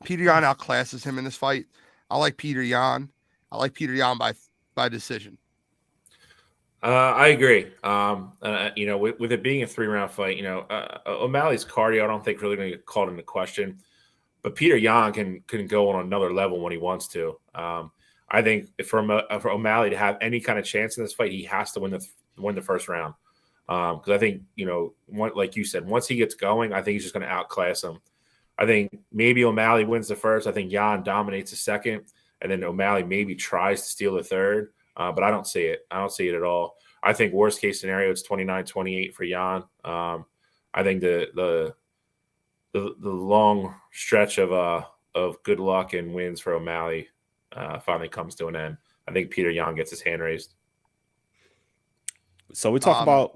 Peter Yan outclasses him in this fight. I like Peter Yan. I like Peter Yan by decision. I agree. With it being a 3-round fight, O'Malley's cardio, I don't think really going to get called into question. But Peter Yan can go on another level when he wants to. I think for O'Malley to have any kind of chance in this fight, he has to win the first round. Because I think like you said, once he gets going, I think he's just going to outclass him. I think maybe O'Malley wins the first. I think Yan dominates the second, and then O'Malley maybe tries to steal the third. But I don't see it. I don't see it at all. I think worst case scenario, it's 29-28 for Yan. I think the long stretch of good luck and wins for O'Malley finally comes to an end. I think Peter Yan gets his hand raised. So we talk about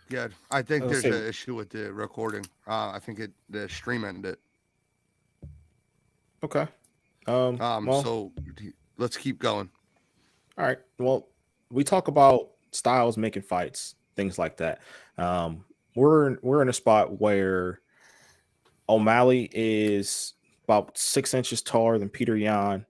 Yeah, I think there's an issue with the recording. I think the stream ended it. Okay. So let's keep going. All right. Well, we talk about styles making fights, things like that. We're in a spot where O'Malley is about 6 inches taller than Peter Yan.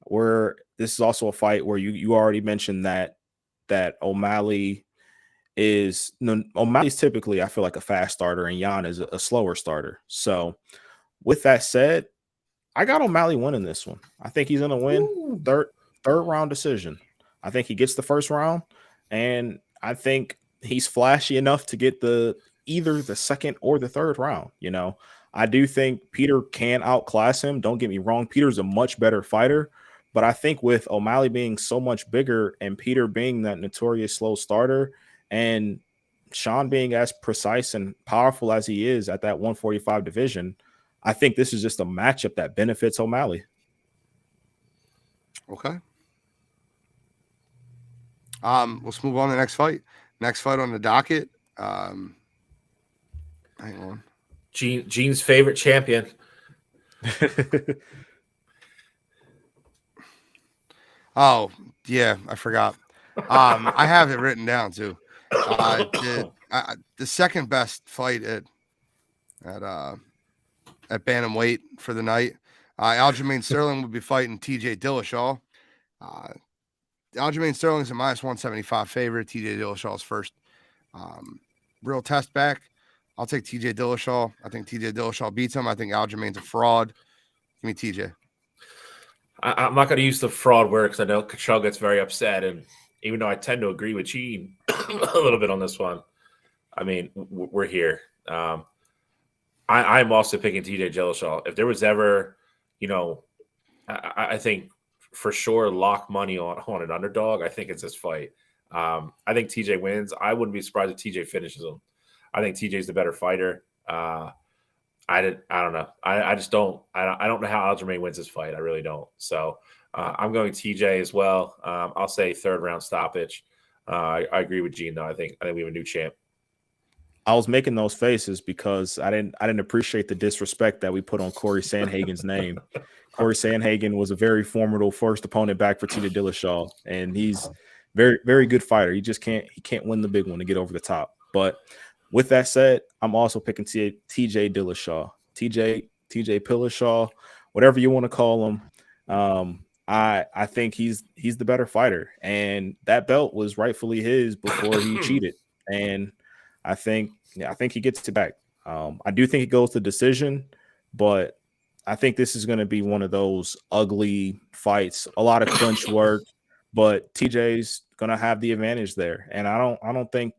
Where this is also a fight where you already mentioned that O'Malley's typically, I feel like, a fast starter, and Yan is a slower starter. So with that said, I got O'Malley winning this one. I think he's gonna win third round decision. I think he gets the first round, and I think he's flashy enough to get either the second or the third round. I do think Peter can outclass him. Don't get me wrong. Peter's a much better fighter, but I think with O'Malley being so much bigger and Peter being that notorious slow starter and Sean being as precise and powerful as he is at that 145 division, I think this is just a matchup that benefits O'Malley. Okay. Let's move on to the next fight. Next fight on the docket. Hang on. Gene's favorite champion. Oh, yeah, I forgot. I have it written down too. The second best fight at bantamweight for the night. Aljamain Sterling would be fighting TJ Dillashaw. Aljamain Sterling's a -175 favorite. TJ Dillashaw's first real test back. I'll take TJ Dillashaw. I think TJ Dillashaw beats him. I think Aljamain's a fraud. Give me TJ. I'm not going to use the fraud word because I know Cachal gets very upset. And even though I tend to agree with Gene a little bit on this one, I mean, we're here. I'm also picking TJ Dillashaw. If there was ever, I think for sure lock money on an underdog, I think it's this fight. I think TJ wins. I wouldn't be surprised if TJ finishes him. I think TJ's the better fighter. I don't know. I just don't. I don't know how Aljamain wins this fight. I really don't. So I'm going TJ as well. I'll say third round stoppage. I agree with Gene though. I think we have a new champ. I was making those faces because I didn't appreciate the disrespect that we put on Corey Sandhagen's name. Corey Sandhagen was a very formidable first opponent back for TJ Dillashaw, and he's very, very good fighter. He can't win the big one to get over the top. But with that said, I'm also picking TJ Dillashaw, TJ Dillashaw, whatever you want to call him. I think he's the better fighter, and that belt was rightfully his before he cheated. And I think he gets it back. I do think it goes to decision, but I think this is going to be one of those ugly fights, a lot of clinch work, but TJ's going to have the advantage there. And I don't think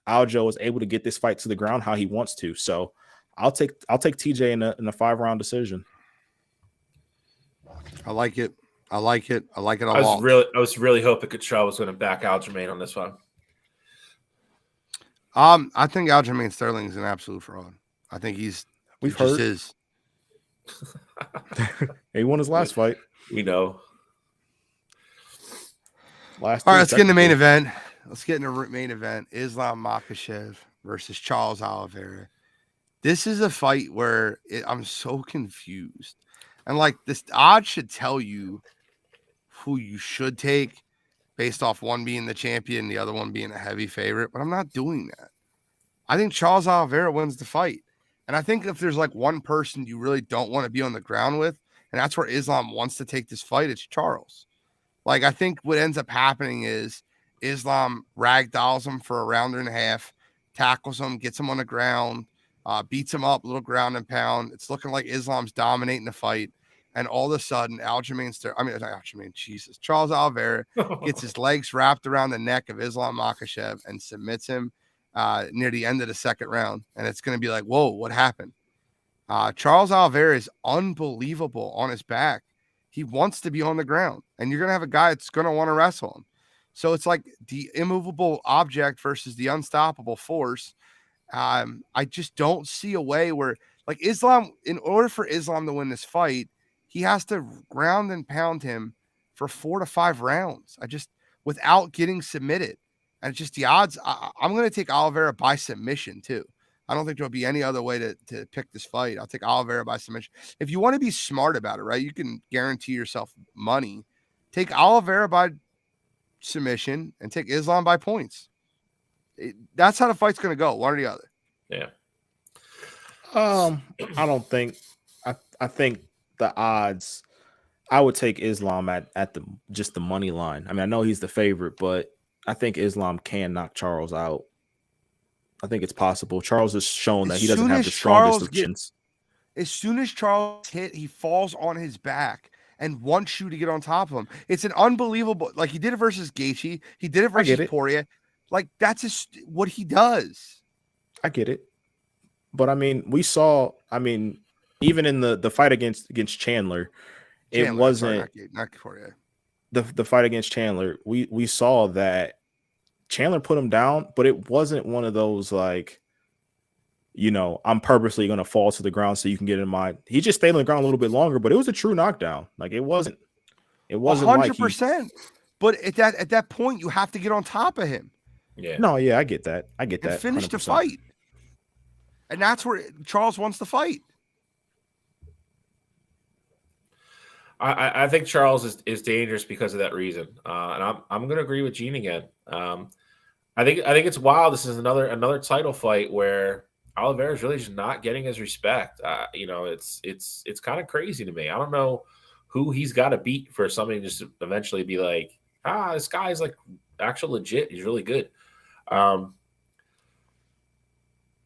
Aljo is able to get this fight to the ground how he wants to. So I'll take TJ in a 5-round decision. I like it. I like it a lot. I was really hoping Cachal was going to back Aljamain on this one. I think Aljamain Sterling is an absolute fraud. I think we've heard his. He won his last fight. We know. All right, let's get in the main event. Islam Makhachev versus Charles Oliveira. This is a fight where I'm so confused. And like this odds should tell you who you should take based off one being the champion, the other one being a heavy favorite, but I'm not doing that. I think Charles Oliveira wins the fight. And I think if there's like one person you really don't want to be on the ground with, and that's where Islam wants to take this fight, it's Charles. Like, I think what ends up happening is Islam ragdolls him for a round and a half, tackles him, gets him on the ground, beats him up, little ground and pound. It's looking like Islam's dominating the fight. And all of a sudden, Charles Oliveira gets his legs wrapped around the neck of Islam Makhachev and submits him near the end of the second round. And it's going to be like, whoa, what happened? Charles Oliveira is unbelievable on his back. He wants to be on the ground, and you're going to have a guy that's going to want to wrestle him. So it's like the immovable object versus the unstoppable force. I just don't see a way where, like, Islam, in order for Islam to win this fight, he has to ground and pound him for 4 to 5 rounds. Without getting submitted. And just the odds, I'm going to take Oliveira by submission too. I don't think there'll be any other way to pick this fight. I'll take Oliveira by submission. If you want to be smart about it, right, you can guarantee yourself money. Take Oliveira by submission and take Islam by points. That's how the fight's going to go, one or the other. Yeah. I don't think. I think the odds. I would take Islam at the money line. I mean, I know he's the favorite, but I think Islam can knock Charles out. I think it's possible. Charles has shown that he doesn't have the strongest of chins. As soon as Charles hit, he falls on his back and wants you to get on top of him. It's an unbelievable, like he did it versus Gaethje. He did it versus Poirier. Like, that's just what he does. I get it. But I mean, we saw, even in the fight against Chandler, it wasn't not Poirier. The fight against Chandler. We saw that Chandler put him down, but it wasn't one of those like, I'm purposely going to fall to the ground so you can get in my. He just stayed on the ground a little bit longer, but it was a true knockdown. Like, it wasn't 100%. But at that point, you have to get on top of him. Yeah. No, yeah, I get that. And finish 100%. the fight. And that's where Charles wants to fight. I think Charles is dangerous because of that reason, and I'm going to agree with Gene again. I think it's wild. This is another title fight where Oliveira is really just not getting his respect. It's kind of crazy to me. I don't know who he's got to beat for somebody to just eventually be like, this guy's like actual legit. He's really good.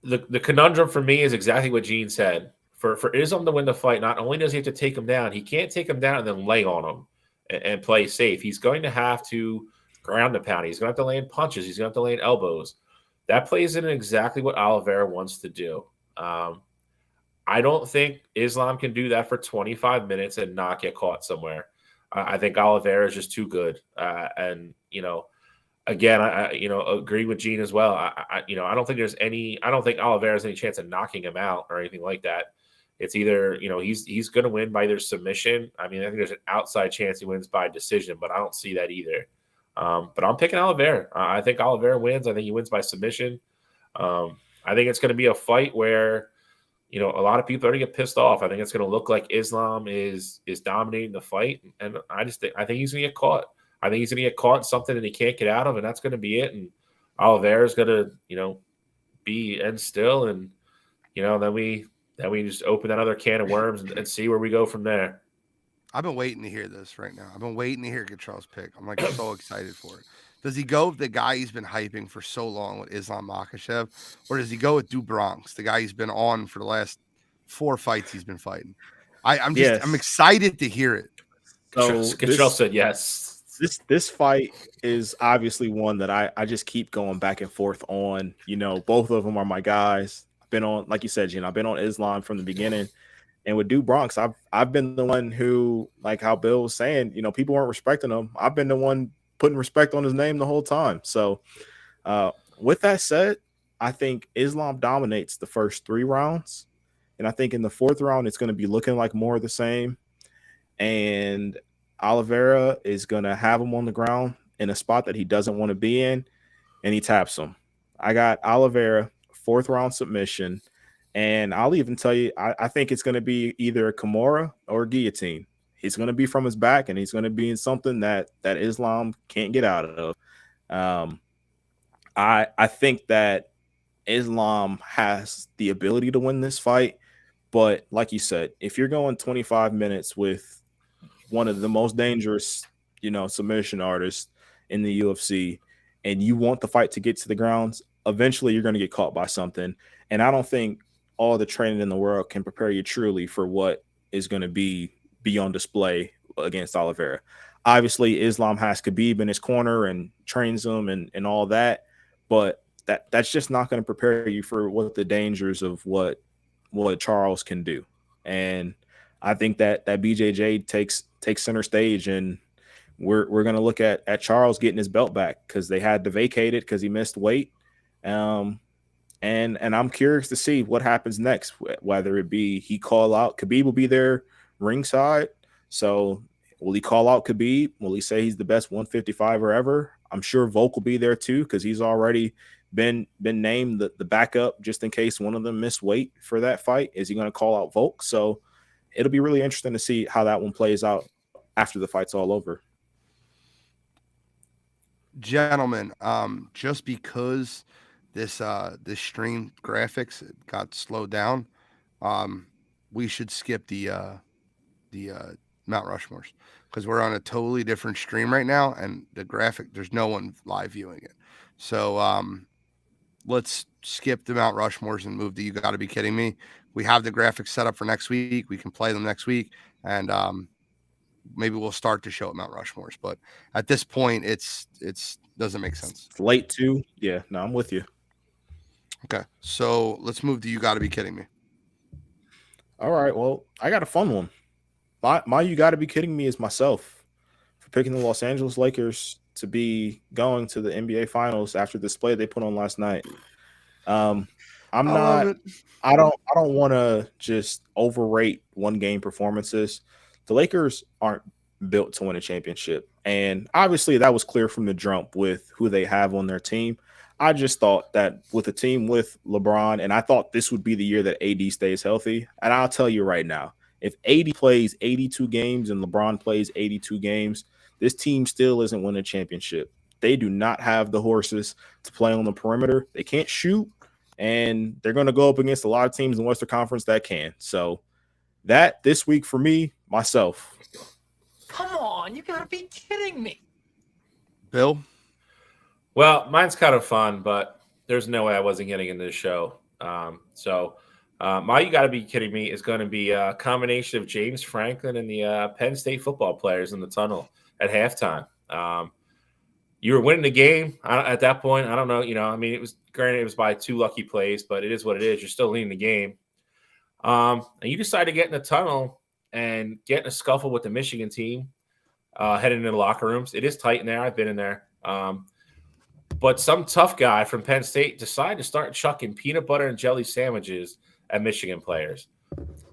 The conundrum for me is exactly what Gene said. For Islam to win the fight, not only does he have to take him down, he can't take him down and then lay on him and play safe. He's going to have to ground the pound. He's going to have to land punches. He's going to have to land elbows. That plays in exactly what Oliveira wants to do. I don't think Islam can do that for 25 minutes and not get caught somewhere. I think Oliveira is just too good. Again, I agree with Gene as well. I don't think Oliveira has any chance of knocking him out or anything like that. It's either, he's going to win by either submission. I mean, I think there's an outside chance he wins by decision, but I don't see that either. But I'm picking Oliveira. I think Oliveira wins. I think he wins by submission. I think it's going to be a fight where, a lot of people are going to get pissed off. I think it's going to look like Islam is dominating the fight. And I think he's going to get caught. I think he's going to get caught in something that he can't get out of, and that's going to be it. And Oliveira's going to, be end still. And, then we just open that other can of worms and see where we go from there. I've been waiting to hear this right now. I've been waiting to hear Charles pick. I'm like so excited for it. Does he go with the guy he's been hyping for so long with Islam Makhachev, or does he go with Do Bronx, the guy he's been on for the last 4 fights he's been fighting? I'm excited to hear it. So Charles said yes. This fight is obviously one that I just keep going back and forth on. Both of them are my guys. I've been on, like you said, Gene, I've been on Islam from the beginning. And with Do Bronx, I've been the one who, like how Bill was saying, people weren't respecting him. I've been the one putting respect on his name the whole time. So with that said, I think Islam dominates the first 3 rounds. And I think in the 4th round, it's going to be looking like more of the same. And Oliveira is going to have him on the ground in a spot that he doesn't want to be in, and he taps him. I got Oliveira, 4th round submission. And I'll even tell you, I think it's going to be either a Kimura or a guillotine. He's going to be from his back, and he's going to be in something that Islam can't get out of. I think that Islam has the ability to win this fight. But like you said, if you're going 25 minutes with one of the most dangerous, submission artists in the UFC, and you want the fight to get to the grounds, eventually you're going to get caught by something. And I don't think all the training in the world can prepare you truly for what is going to be on display against Oliveira. Obviously, Islam has Khabib in his corner and trains him and all that, but that's just not going to prepare you for what the dangers of what Charles can do. And I think that BJJ takes center stage, and we're going to look at Charles getting his belt back because they had to vacate it because he missed weight. And I'm curious to see what happens next, whether it be he call out. Khabib will be there ringside. So will he call out Khabib? Will he say he's the best 155er ever? I'm sure Volk will be there too because he's already been named the backup just in case one of them missed weight for that fight. Is he going to call out Volk? So it'll be really interesting to see how that one plays out after the fight's all over. Gentlemen, just because this stream graphics got slowed down, we should skip the Mount Rushmores because we're on a totally different stream right now, and the graphic, there's no one live viewing it. So let's skip the Mount Rushmores and move to You Gotta Be Kidding Me. We have the graphics set up for next week. We can play them next week, and maybe we'll start the show at Mount Rushmores. But at this point, it's doesn't make sense. It's late too. Yeah, no, I'm with you. Okay, so let's move to You Gotta Be Kidding Me. All right, well, I got a fun one. My You Gotta Be Kidding Me is myself for picking the Los Angeles Lakers to be going to the NBA Finals after the display they put on last night. I don't want to just overrate one game performances. The Lakers aren't built to win a championship, and obviously that was clear from the jump with who they have on their team. I just thought that with a team with LeBron, and I thought this would be the year that AD stays healthy. And I'll tell you right now, if AD plays 82 games and LeBron plays 82 games, this team still isn't winning a championship. They do not have the horses to play on the perimeter. They can't shoot, and they're going to go up against a lot of teams in the Western Conference that can. So that this week for me, myself. Come on, you gotta be kidding me. Bill? Well, mine's kind of fun, but there's no way I wasn't getting into the show. My You Gotta Be Kidding Me is going to be a combination of James Franklin and the Penn State football players in the tunnel at halftime. You were winning the game at that point. I don't know. It was granted it was by 2 lucky plays, but it is what it is. You're still leading the game. And you decide to get in the tunnel and get in a scuffle with the Michigan team heading into the locker rooms. It is tight in there. I've been in there. But some tough guy from Penn State decided to start chucking peanut butter and jelly sandwiches at Michigan players.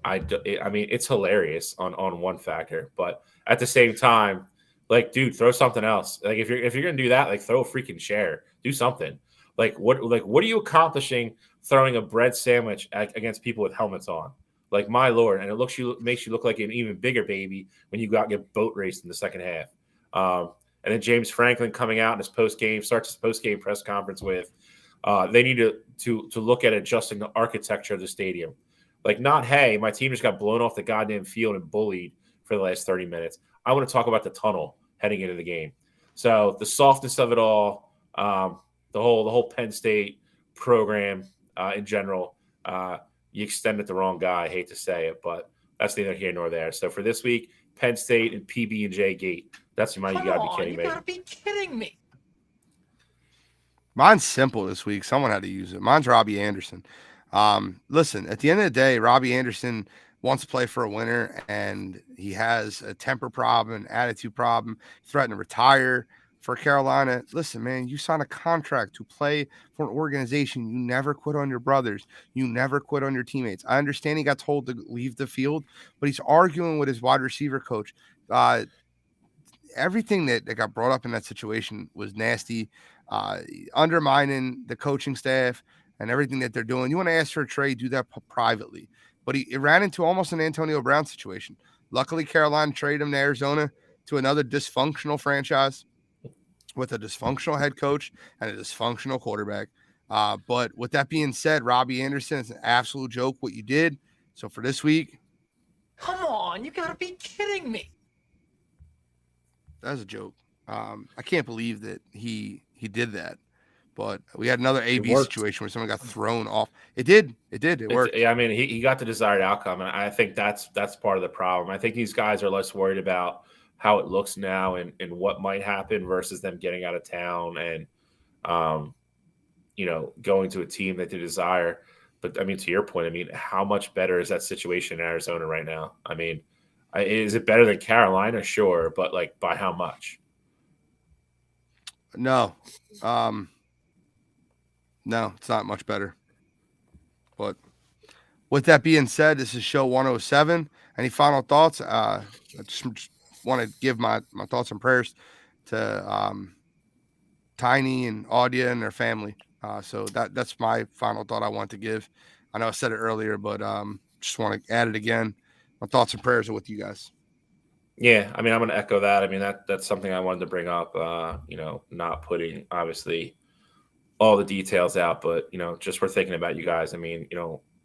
It's hilarious on one factor, but at the same time, like, dude, throw something else. Like, if you're gonna do that, like, throw a freaking chair, do something. What are you accomplishing throwing a bread sandwich against people with helmets on? Like, my Lord, and it makes you look like an even bigger baby when you go out and get boat raced in the second half. And then James Franklin coming out in starts his post-game press conference with, they need to look at adjusting the architecture of the stadium. Like, not, hey, my team just got blown off the goddamn field and bullied for the last 30 minutes. I want to talk about the tunnel heading into the game. So the softness of it all, the whole Penn State program in general, you extended the wrong guy. I hate to say it, but that's neither here nor there. So for this week, Penn State and PB&J Gate. That's your money. You gotta be kidding me. You gotta be kidding me. Mine's simple this week. Someone had to use it. Mine's Robbie Anderson. Listen, at the end of the day, Robbie Anderson wants to play for a winner, and he has a temper problem, an attitude problem. He threatened to retire for Carolina. Listen, man, you signed a contract to play for an organization. You never quit on your brothers. You never quit on your teammates. I understand he got told to leave the field, but he's arguing with his wide receiver coach. Everything that got brought up in that situation was nasty, undermining the coaching staff and everything that they're doing. You want to ask for a trade, do that privately. But it ran into almost an Antonio Brown situation. Luckily, Carolina traded him to Arizona to another dysfunctional franchise with a dysfunctional head coach and a dysfunctional quarterback. But with that being said, Robbie Anderson, it's an absolute joke what you did. So for this week, Come on, you gotta be kidding me. that was a joke. I can't believe that he did that. But we had another AB worked. situation where someone got thrown off. It did. It worked. Yeah, I mean, he got the desired outcome, and I think that's part of the problem. I think these guys are less worried about how it looks now and what might happen versus them getting out of town and, going to a team that they desire. But I mean, to your point, I mean, how much better is that situation in Arizona right now? I mean, is it better than Carolina? Sure, but like by how much? No. No, it's not much better. But with that being said, this is show 107. Any final thoughts? I just want to give my thoughts and prayers to Tiny and Audia and their family. So that's my final thought I want to give. I know I said it earlier, but just want to add it again. My thoughts and prayers are with you guys. Yeah, I mean, I'm going to echo that. I mean, that's something I wanted to bring up. Not putting obviously all the details out, but just we're thinking about you guys. I mean,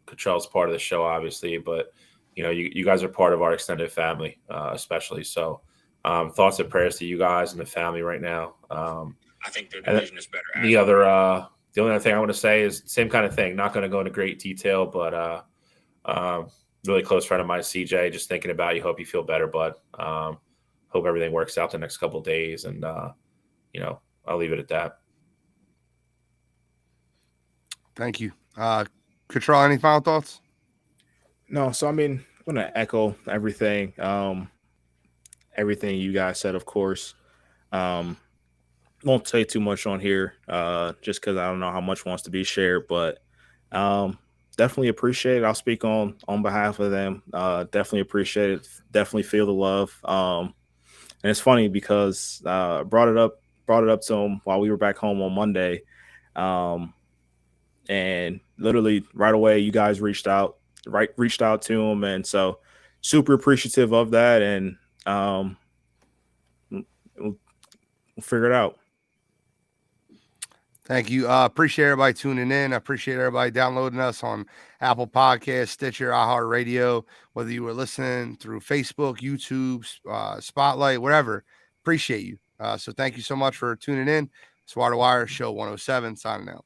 Cottrell's part of the show, obviously, but you guys are part of our extended family, especially. So, thoughts and prayers to you guys and the family right now. I think their division is better. The only other thing I want to say is same kind of thing. Not going to go into great detail, but really close friend of mine, CJ. Just thinking about you. Hope you feel better, bud. Hope everything works out the next couple of days, and I'll leave it at that. Thank you. Cottrell, any final thoughts? No, so I mean, I'm gonna echo everything. Everything you guys said, of course. Won't say too much on here, just because I don't know how much wants to be shared, but definitely appreciate it. I'll speak on behalf of them. Definitely appreciate it. Definitely feel the love. And it's funny because brought it up to him while we were back home on Monday. And literally right away, you guys reached out to him. And so super appreciative of that. And we'll figure it out. Thank you. Appreciate everybody tuning in. I appreciate everybody downloading us on Apple Podcasts, Stitcher, iHeartRadio, whether you were listening through Facebook, YouTube, Spotlight, wherever. Appreciate you. So thank you so much for tuning in. Swire to Wire, show 107, signing out.